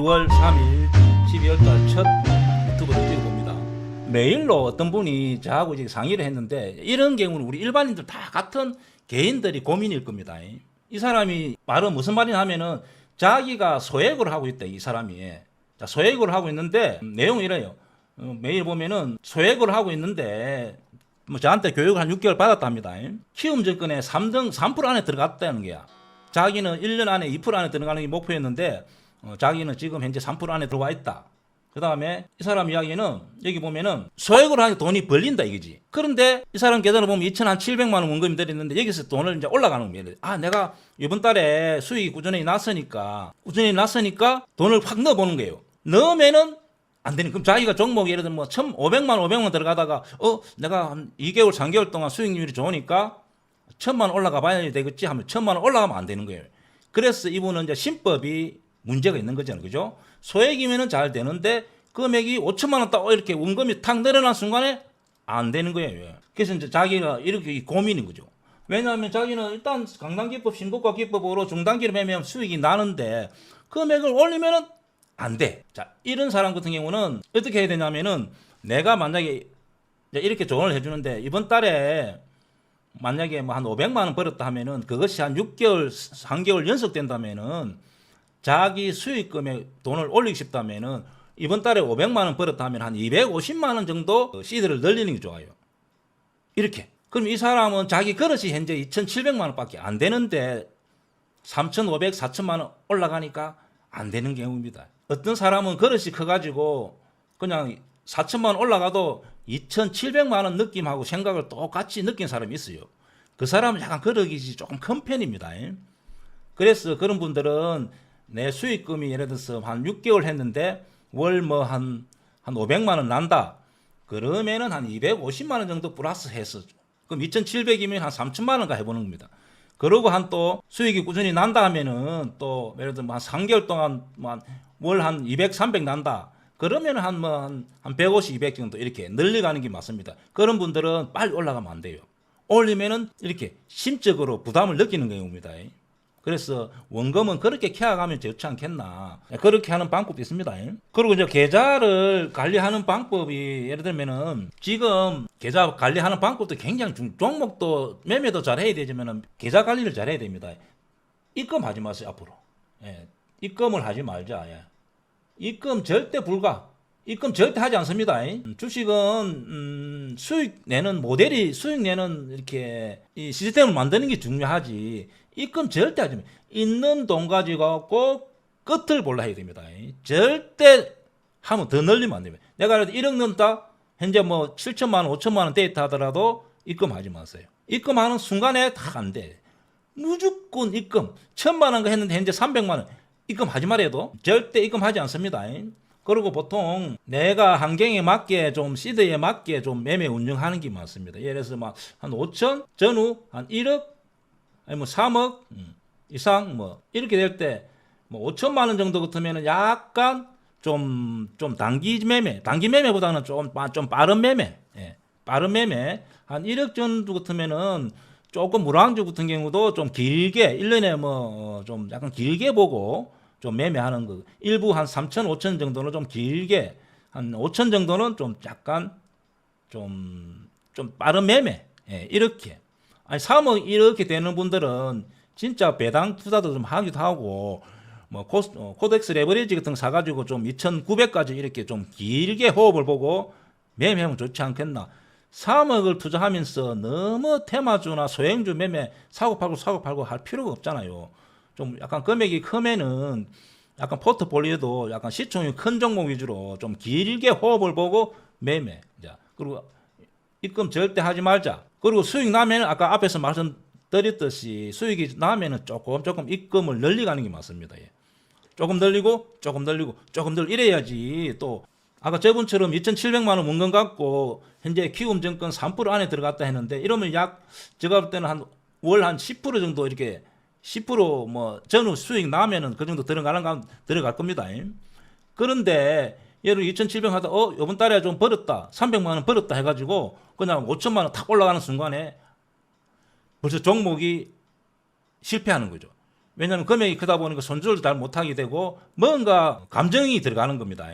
9월 3일 12월달 첫 유튜브를 찍어봅니다. 메일로 어떤 분이 저하고 이제 상의를 했는데, 이런 경우는 우리 일반인들 다 같은 개인들이 고민일 겁니다. 이 사람이 말은 무슨 말이냐 하면은 자기가 소액을 하고 있다, 이 사람이. 자, 소액을 하고 있는데 내용이 이래요. 메일 보면은 소액을 하고 있는데 뭐 저한테 교육을 한 6개월 받았답니다. 키움 증권에 3% 안에 들어갔다는 거야. 자기는 1년 안에 2% 안에 들어가는 게 목표였는데 자기는 지금 현재 3% 안에 들어와 있다. 그 다음에 이 사람 이야기는 여기 보면은 소액으로 하니 돈이 벌린다 이거지. 그런데 이 사람 계좌를 보면 2,700만 원 원금이 들었는데 여기서 돈을 이제 올라가는 겁니다. 아, 내가 이번 달에 수익이 꾸준히 났으니까 돈을 확 넣어보는 거예요. 넣으면은 안 되는. 그럼 자기가 종목 예를 들면 뭐 1,500만 원 들어가다가 내가 한 2개월 3개월 동안 수익률이 좋으니까 1,000만 원 올라가 봐야 되겠지 하면 1,000만 원 올라가면 안 되는 거예요. 그래서 이분은 이제 신법이 문제가 있는 거잖아요. 그죠? 소액이면은 잘 되는데 금액이 5천만 원 딱 이렇게 원금이 탁 늘어난 순간에 안 되는 거예요. 그래서 이제 자기가 이렇게 고민인 거죠. 왜냐하면 자기는 일단 강단기법, 신고가 기법으로 중단기를 매매하면 수익이 나는데 금액을 올리면은 안 돼. 자, 이런 사람 같은 경우는 어떻게 해야 되냐면은 내가 만약에 이렇게 조언을 해주는데 이번 달에 만약에 뭐 한 500만 원 벌었다 하면은 그것이 한 6개월, 3개월 연속된다면은 자기 수익금에 돈을 올리고 싶다면은 이번 달에 500만 원 벌었다 하면 한 250만 원 정도 시드를 늘리는 게 좋아요. 이렇게. 그럼 이 사람은 자기 그릇이 현재 2,700만 원밖에 안 되는데 3,500, 4천만 원 올라가니까 안 되는 경우입니다. 어떤 사람은 그릇이 커가지고 그냥 4천만 원 올라가도 2,700만 원 느낌하고 생각을 똑같이 느낀 사람이 있어요. 그 사람은 약간 그릇이 조금 큰 편입니다. 그래서 그런 분들은 내 수익금이 예를 들어서 한 6개월 했는데 월 뭐 한 500만 원 난다. 그러면은 한 250만 원 정도 플러스 해서 그럼 2,700이면 한 3천만 원가 해보는 겁니다. 그러고 한 또 수익이 꾸준히 난다 하면은 또 예를 들어 한 3개월 동안 월 한 200, 300 난다. 그러면 한 150, 200 정도 이렇게 늘려가는 게 맞습니다. 그런 분들은 빨리 올라가면 안 돼요. 올리면은 이렇게 심적으로 부담을 느끼는 경우입니다. 그래서 원금은 그렇게 케어가면 좋지 않겠나. 그렇게 하는 방법도 있습니다. 그리고 이제 계좌를 관리하는 방법이 예를 들면은 지금 계좌 관리하는 방법도 굉장히 종목도 매매도 잘 해야 되지만은 계좌 관리를 잘 해야 됩니다. 입금하지 마세요, 앞으로. 입금을 하지 말자. 입금 절대 불가. 입금 절대 하지 않습니다. 주식은 수익 내는 모델이 수익 내는 이렇게 이 시스템을 만드는 게 중요하지. 입금 절대 하지 마. 있는 돈 가지고 꼭 끝을 볼라 해야 됩니다. 절대 하면 더 늘리면 안 됩니다. 내가 1억 넣는다. 현재 뭐 7천만 원, 5천만 원 데이터 하더라도 입금하지 마세요. 입금하는 순간에 다 안 돼. 무조건 입금. 1,000만 원 했는데 현재 300만 원. 입금하지 말아도 절대 입금하지 않습니다. 그리고 보통 내가 환경에 맞게 좀 시드에 맞게 좀 매매 운영하는 게 맞습니다. 예를 들어서 막 한 5천 전후 한 1억 아니면 3억 이상 뭐 이렇게 될 때 뭐 5천만 원 정도 같으면은 약간 좀 단기 매매보다는 좀 빠른 매매, 빠른 매매 한 1억 정도 같으면은 조금 무랑주 같은 경우도 좀 길게 1년에 뭐 좀 약간 길게 보고 좀 매매하는 거. 일부 한 3천, 5천 정도는 좀 길게 한 5천 정도는 좀 약간 좀 빠른 매매. 이렇게. 아니 3억 이렇게 되는 분들은 진짜 배당 투자도 좀 하기도 하고 뭐 코덱스 레버리지 같은 거 사가지고 좀 2,900까지 이렇게 좀 길게 호흡을 보고 매매하면 좋지 않겠나. 3억을 투자하면서 너무 테마주나 소형주 매매 사고팔고 할 필요가 없잖아요. 좀 약간 금액이 크면은 약간 포트폴리오도 약간 시총이 큰 종목 위주로 좀 길게 호흡을 보고 매매. 자, 그리고 입금 절대 하지 말자. 그리고 수익 나면 아까 앞에서 말씀드렸듯이 수익이 나면은 조금 입금을 늘려가는 게 맞습니다. 조금 늘리고 이래야지. 또 아까 저분처럼 2,700만 원 원금 갖고 현재 키움증권 3% 안에 들어갔다 했는데 이러면 제가 볼 때는 월 한 10% 정도 이렇게 10% 전후 수익 나면은 그 정도 들어갈 겁니다. 그런데 예를 2,700 하다 이번 달에 좀 벌었다. 300만 원 벌었다 해가지고 그냥 5천만 원 탁 올라가는 순간에 벌써 종목이 실패하는 거죠. 왜냐하면 금액이 크다 보니까 손절을 잘 못하게 되고 뭔가 감정이 들어가는 겁니다.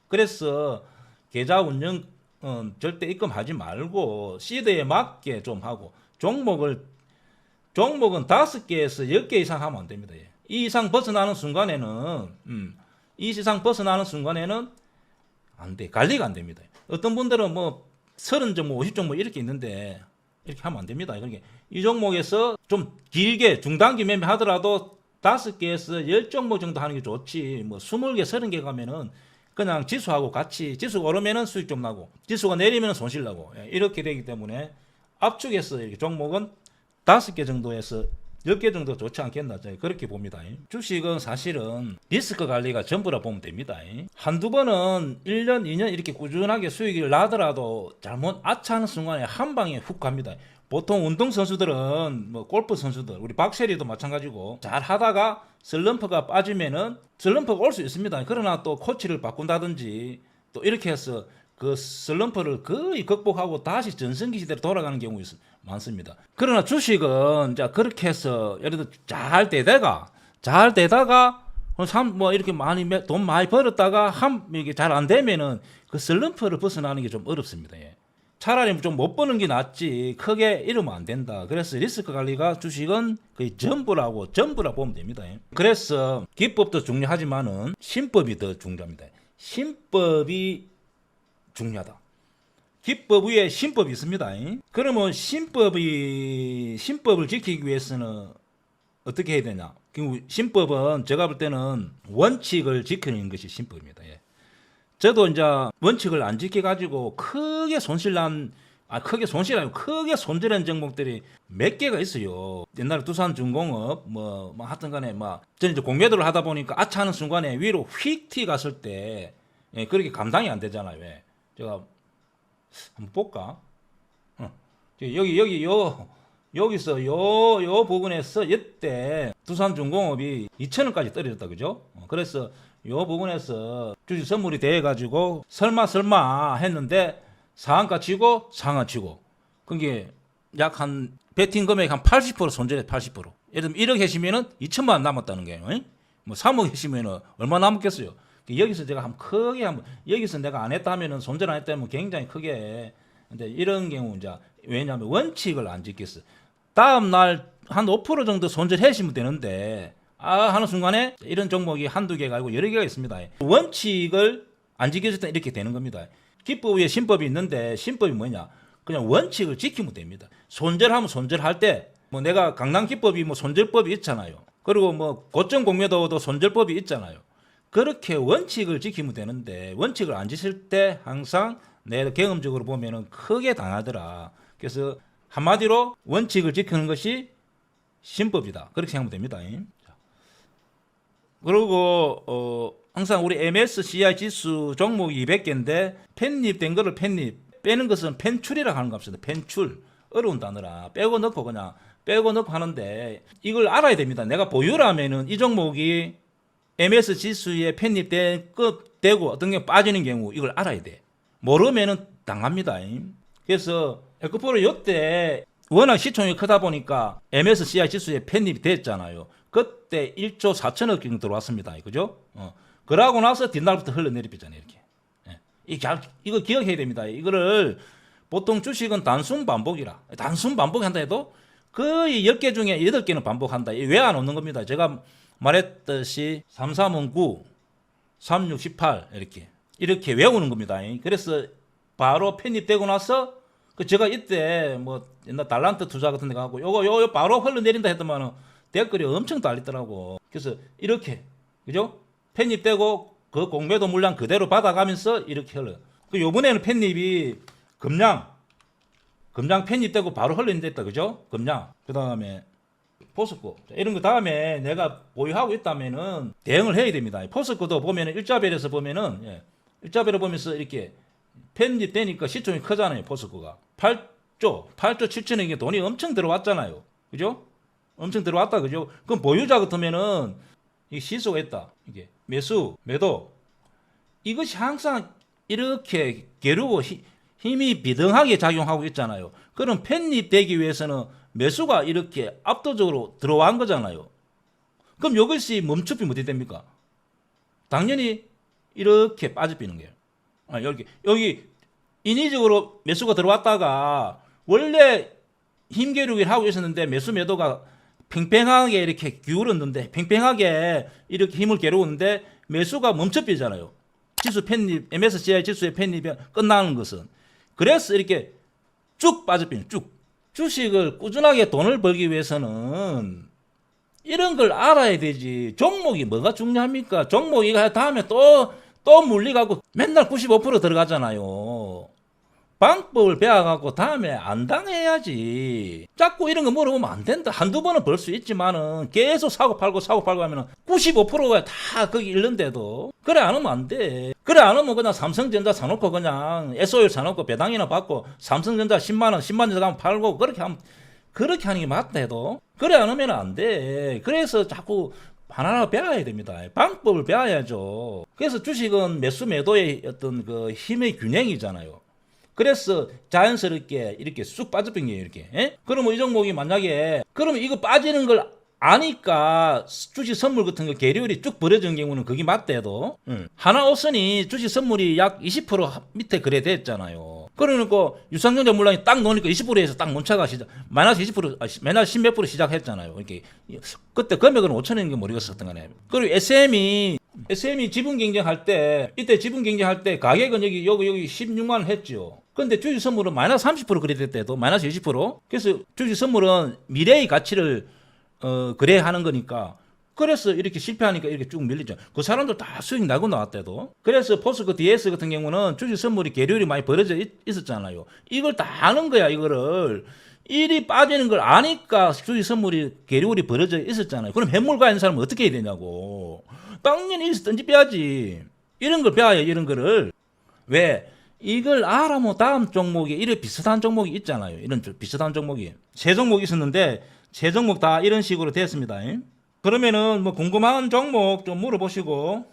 그래서 계좌 운영 절대 입금하지 말고 시드에 맞게 좀 하고 종목은 5개에서 10개 이상 하면 안 됩니다. 이 이상 벗어나는 순간에는 안 돼. 관리가 안 됩니다. 어떤 분들은 뭐 30종목, 50종목 이렇게 있는데 이렇게 하면 안 됩니다. 그러니까 이 종목에서 좀 길게 중단기 매매 하더라도 5개에서 10종목 정도 하는 게 좋지. 뭐 20개, 30개 가면은 그냥 지수하고 같이 지수가 오르면은 수익 좀 나고 지수가 내리면 손실 나고 이렇게 되기 때문에 압축해서 이렇게 종목은 5개 정도에서 10개 정도 좋지 않겠나 그렇게 봅니다. 주식은 사실은 리스크 관리가 전부라 보면 됩니다. 한두 번은 1년, 2년 이렇게 꾸준하게 수익이 나더라도 잘못 아차하는 순간에 한 방에 훅 갑니다. 보통 운동선수들은 뭐 골프 선수들 우리 박세리도 마찬가지고 잘 하다가 슬럼프가 빠지면은 슬럼프가 올 수 있습니다. 그러나 또 코치를 바꾼다든지 또 이렇게 해서 그 슬럼프를 거의 극복하고 다시 전성기 시대로 돌아가는 경우가 많습니다. 그러나 주식은 자 그렇게 해서 예를 들어 잘 되다가 뭐 이렇게 돈 많이 벌었다가 이게 잘 안 되면은 그 슬럼프를 벗어나는 게 좀 어렵습니다. 차라리 좀 못 버는 게 낫지 크게 잃으면 안 된다. 그래서 리스크 관리가 주식은 거의 전부라 보면 됩니다. 그래서 기법도 중요하지만은 신법이 더 중요합니다. 신법이 중요하다. 기법 위에 신법이 있습니다. 그러면 신법을 지키기 위해서는 어떻게 해야 되냐? 신법은 제가 볼 때는 원칙을 지키는 것이 신법입니다. 저도 이제 원칙을 안 지켜가지고 크게 손실한 종목들이 몇 개가 있어요. 옛날에 두산중공업 하여튼 간에 저는 이제 공매도를 하다 보니까 아차하는 순간에 위로 휙 튀 갔을 때 그렇게 감당이 안 되잖아요. 제가 한번 볼까? 여기서 요 부분에서 이때 두산중공업이 2,000원까지 떨어졌다 그죠? 그래서 요 부분에서 주식 선물이 돼 가지고 설마 했는데 상한가 치고 그게 약 한 베팅 금액 한 80% 손절해 80%. 예를 들면 1억 하시면은 2천만 원 남았다는 거예요. 뭐 3억 하시면은 얼마 남았겠어요? 여기서 제가 여기서 내가 안 했다 하면은 손절 안 했다 하면 굉장히 크게. 근데 이런 경우 이제 왜냐하면 원칙을 안 지켰어. 다음 날 한 5% 정도 손절하시면 되는데 하는 순간에 이런 종목이 한두 개가 아니고 여러 개가 있습니다. 원칙을 안 지켜줄 때 이렇게 되는 겁니다. 기법 위에 신법이 있는데 신법이 뭐냐? 그냥 원칙을 지키면 됩니다. 손절하면 손절할 때 뭐 내가 강남 기법이 뭐 손절법이 있잖아요. 그리고 뭐 고점 공매도도 손절법이 있잖아요. 그렇게 원칙을 지키면 되는데 원칙을 안 지킬 때 항상 내 경험적으로 보면은 크게 당하더라. 그래서 한마디로 원칙을 지키는 것이 신법이다. 그렇게 생각하면 됩니다. 그리고 항상 우리 MSCI 지수 종목이 200개인데 편입된 거를 빼는 것은 편출이라고 하는 거 같습니다. 편출 어려운 단어라 빼고 넣고 하는데 이걸 알아야 됩니다. 내가 보유라면은 이 종목이 MS 지수에 편입되고 어떤 게 빠지는 경우 이걸 알아야 돼. 모르면은 당합니다. 그래서 에코프로 이때 워낙 시총이 크다 보니까 MSCI 지수에 편입이 됐잖아요. 그때 1조 4천억 정도 들어왔습니다. 그죠? 그러고 나서 뒷날부터 흘러내리잖아요. 이렇게. 이거 기억해야 됩니다. 이거를 보통 주식은 단순 반복이라. 단순 반복한다 해도 거의 10개 중에 8개는 반복한다. 왜 안 오는 겁니다. 제가 말했듯이 3, 3은 9, 3, 6, 18 이렇게 외우는 겁니다. 그래서 바로 편입되고 나서 제가 이때 뭐 옛날 달란트 투자 같은 데 가고 요거 바로 흘러내린다 했더만 댓글이 엄청 달리더라고. 그래서 이렇게 그죠? 편입되고 그 공매도 물량 그대로 받아가면서 이렇게 흘러. 요번에는 편입이 금량 편입되고 바로 흘러냈다 그죠? 금량. 그다음에 포스코 이런 거 다음에 내가 보유하고 있다면은 대응을 해야 됩니다. 포스코도 보면은 일자별에서 보면은 일자별을 보면서 이렇게 편입되니까 시총이 크잖아요. 포스코가 8조 7천억의 돈이 엄청 들어왔잖아요. 그죠? 엄청 들어왔다 그죠? 그럼 보유자 같으면은 이 시소가 있다. 이게 매수 매도 이것이 항상 이렇게 게으르고 힘이 비등하게 작용하고 있잖아요. 그럼 편입되기 위해서는 매수가 이렇게 압도적으로 들어간 거잖아요. 그럼 이것이 멈추면 어떻게 됩니까? 당연히 이렇게 빠져비는 거예요. 여기 인위적으로 매수가 들어왔다가 원래 힘겨루기를 하고 있었는데 매수 매도가 팽팽하게 이렇게 기울었는데 팽팽하게 이렇게 힘을 겨루었는데 매수가 멈춰비잖아요. 지수 편입, MSCI 지수의 편입이 끝나는 것은. 그래서 이렇게 쭉 빠져비는 쭉. 주식을 꾸준하게 돈을 벌기 위해서는 이런 걸 알아야 되지. 종목이 뭐가 중요합니까? 종목이 다음에 또 물리가고 맨날 95% 들어가잖아요. 방법을 배워갖고 다음에 안 당해야지. 자꾸 이런 거 물어보면 안 된다. 한두 번은 벌 수 있지만은 계속 사고 팔고 하면은 95%가 다 거기 잃는데도. 그래 안 하면 안 돼. 그래 안 하면 그냥 삼성전자 사놓고 그냥 SO일 사놓고 배당이나 받고 삼성전자 10만원, 10만 원 가면 팔고 그렇게 하는 게 맞다 해도. 그래 안 하면 안 돼. 그래서 자꾸 하나하나 배워야 됩니다. 방법을 배워야죠. 그래서 주식은 매수 매도의 어떤 그 힘의 균형이잖아요. 그래서 자연스럽게 이렇게 쑥 빠져버린 거예요, 이렇게. 예? 그러면 이 종목이 만약에, 그러면 이거 빠지는 걸 아니까 주식 선물 같은 거 계류율이 쭉 벌어진 경우는 그게 맞대도, 하나 옷선이 주식 선물이 약 20% 밑에 거래됐잖아요. 그러니까 유상증자 물량이 딱 놓으니까 20%에서 딱 논차가 마이너스 20%, 마이너스 10몇 프로 시작했잖아요. 이렇게. 그때 금액은 5천원인 게 모르겠었던 거네. 그리고 SM이 지분 경쟁할 때, 이때 지분 경쟁할 때 가격은 여기 16만원 했죠. 근데 주식 선물은 마이너스 30% 거래됐대도 마이너스 20%. 그래서 주식 선물은 미래의 가치를 거래하는 거니까. 그래서 이렇게 실패하니까 이렇게 쭉 밀리죠. 그 사람들 다 수익 나고 나왔대도. 그래서 포스코 DS 같은 경우는 주식 선물이 계류율이 많이 벌어져 있었잖아요. 이걸 다 아는 거야, 이거를. 일이 빠지는 걸 아니까 주식 선물이 계류율이 벌어져 있었잖아요. 그럼 해물가 있는 사람은 어떻게 해야 되냐고. 당연히 여기서 던지 빼야지. 이런 걸 배워야 이런 거를. 왜? 이걸 알아면 다음 종목에 이런 비슷한 종목이 있잖아요. 이런 비슷한 종목이. 세 종목이 있었는데 세 종목 다 이런 식으로 됐습니다. 그러면은 뭐 궁금한 종목 좀 물어보시고.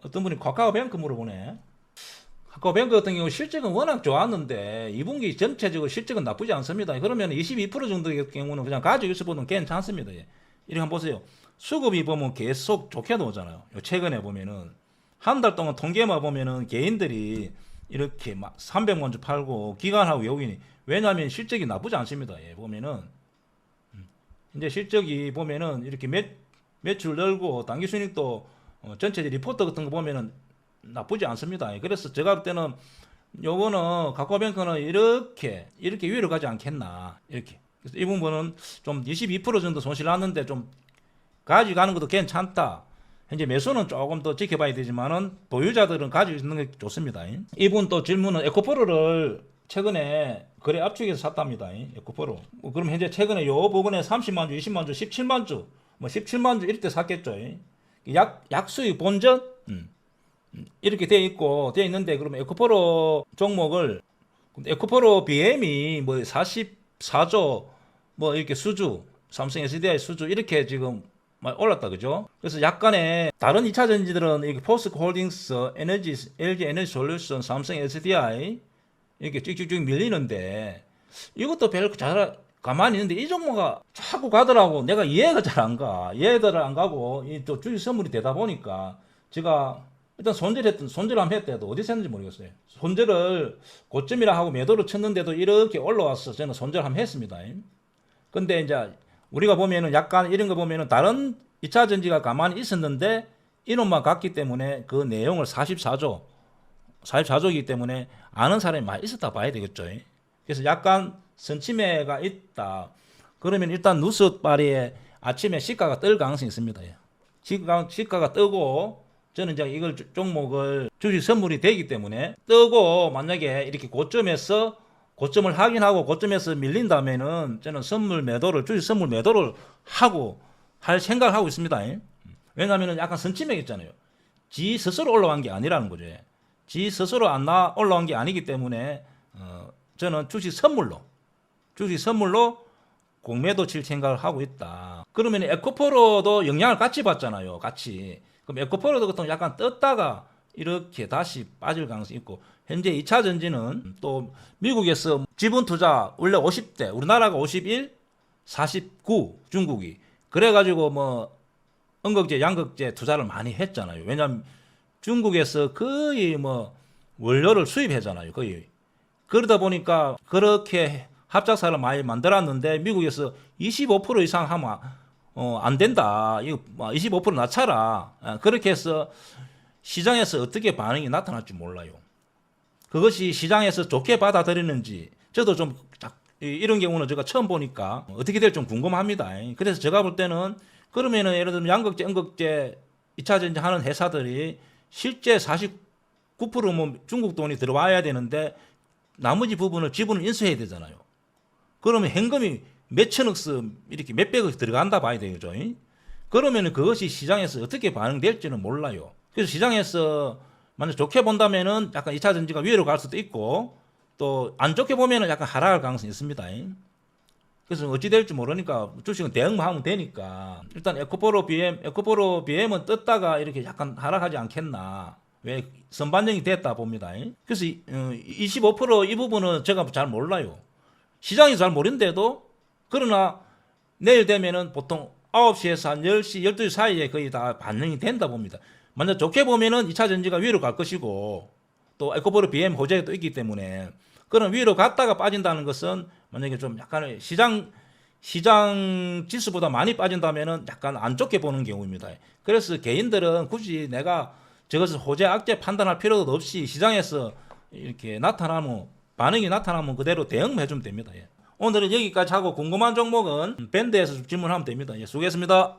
어떤 분이 카카오뱅크 물어보네. 카카오뱅크 같은 경우 실적은 워낙 좋았는데 2분기 전체적으로 실적은 나쁘지 않습니다. 그러면 22% 정도의 경우는 그냥 가지고 있어보면 괜찮습니다. 이렇게 한번 보세요. 수급이 보면 계속 좋게 나오잖아요. 최근에 보면은 한 달 동안 통계만 보면은 개인들이 이렇게 막 300만 주 팔고 기관하고 외국인이, 왜냐하면 실적이 나쁘지 않습니다. 보면은 이제 실적이 보면은 이렇게 매출 늘고 당기 순이익도 전체 리포트 같은 거 보면은 나쁘지 않습니다. 그래서 제가 볼 때는 요거는 카카오뱅크는 이렇게 위로 가지 않겠나, 이렇게. 그래서 이 부분은 좀 22% 정도 손실 났는데 좀 가져가는 것도 괜찮다. 현재 매수는 조금 더 지켜봐야 되지만은 보유자들은 가지고 있는 게 좋습니다. 이분 또 질문은 에코프로를 최근에 거래 압축해서 샀답니다. 에코프로. 그럼 현재 최근에 요 부분에 30만 주, 20만 주, 17만 주, 뭐 17만 주 이럴 때 샀겠죠. 약수익 본전 이렇게 돼 있는데, 그러면 에코프로 종목을, 에코프로 BM이 뭐 44조 뭐 이렇게 수주, 삼성 SDI 수주 이렇게 지금 올랐다, 그죠? 그래서 약간의 다른 2차 전지들은 이렇게 포스코 홀딩스, LG 에너지 솔루션, 삼성 SDI 이렇게 쭉쭉쭉 밀리는데, 이것도 별로 가만히 있는데 이 종목가 자꾸 가더라고. 내가 이해가 잘 안 가. 이해가 안 가고 또 주식 선물이 되다 보니까 제가 일단 손절 한번 했대도 어디서 했는지 모르겠어요. 손절을 고점이라 하고 매도를 쳤는데도 이렇게 올라와서 저는 손절 한번 했습니다. 근데 이제 우리가 보면은 약간 이런 거 보면은 다른 2차 전지가 가만히 있었는데 이놈만 갔기 때문에 그 내용을 44조이기 때문에 아는 사람이 많이 있었다 봐야 되겠죠. 그래서 약간 선침해가 있다. 그러면 일단 뉴스 발이에 아침에 시가가 뜰 가능성이 있습니다. 시가가 뜨고, 저는 이제 이걸 종목을 주식 선물이 되기 때문에 뜨고, 만약에 이렇게 고점을 확인하고 고점에서 밀린다면은 저는 주식 선물 매도를 하고 할 생각을 하고 있습니다. 왜냐하면 약간 선침해 있잖아요. 지 스스로 올라간 게 아니라는 거죠. 지 스스로 올라간 게 아니기 때문에 저는 주식 선물로 공매도 칠 생각을 하고 있다. 그러면 에코프로도 영향을 같이 받잖아요. 같이. 그럼 에코프로도 같은 약간 떴다가 이렇게 다시 빠질 가능성이 있고, 현재 2차 전지는 또 미국에서 지분 투자 원래 50대, 우리나라가 51, 49 중국이. 그래가지고 뭐 음극재, 양극재 투자를 많이 했잖아요. 왜냐하면 중국에서 거의 뭐 원료를 수입하잖아요. 거의. 그러다 보니까 그렇게 합작사를 많이 만들었는데 미국에서 25% 이상 하면 안 된다. 이거 25% 낮춰라. 그렇게 해서 시장에서 어떻게 반응이 나타날지 몰라요. 그것이 시장에서 좋게 받아들이는지 저도 좀 이런 경우는 제가 처음 보니까 어떻게 될지 좀 궁금합니다. 그래서 제가 볼 때는 그러면은 예를 들면 양극재, 음극재 2차 전지 하는 회사들이 실제 49%뭐 중국 돈이 들어와야 되는데 나머지 부분을 지분을 인수해야 되잖아요. 그러면 현금이 몇천억씩 이렇게 몇백억 들어간다 봐야 되죠. 그러면 그것이 시장에서 어떻게 반응될지는 몰라요. 그래서 시장에서 만약 좋게 본다면은 약간 2차 전지가 위로 갈 수도 있고 또 안 좋게 보면은 약간 하락할 가능성이 있습니다. 그래서 어찌 될지 모르니까 주식은 대응만 하면 되니까 일단 에코프로 BM은 떴다가 이렇게 약간 하락하지 않겠나. 왜 선반영이 됐다 봅니다. 그래서 25%이 부분은 제가 잘 몰라요. 시장이 잘 모르는데도 그러나 내일 되면은 보통 9시에서 한 10시, 12시 사이에 거의 다 반영이 된다 봅니다. 만약 좋게 보면은 2차 전지가 위로 갈 것이고 또 에코프로 BM 호재가 또 있기 때문에 그런 위로 갔다가 빠진다는 것은 만약에 좀 약간의 시장 지수보다 많이 빠진다면은 약간 안 좋게 보는 경우입니다. 그래서 개인들은 굳이 내가 저것을 호재 악재 판단할 필요도 없이 시장에서 이렇게 나타나면 반응이 나타나면 그대로 대응해 주면 됩니다. 오늘은 여기까지 하고 궁금한 종목은 밴드에서 질문하면 됩니다. 수고했습니다.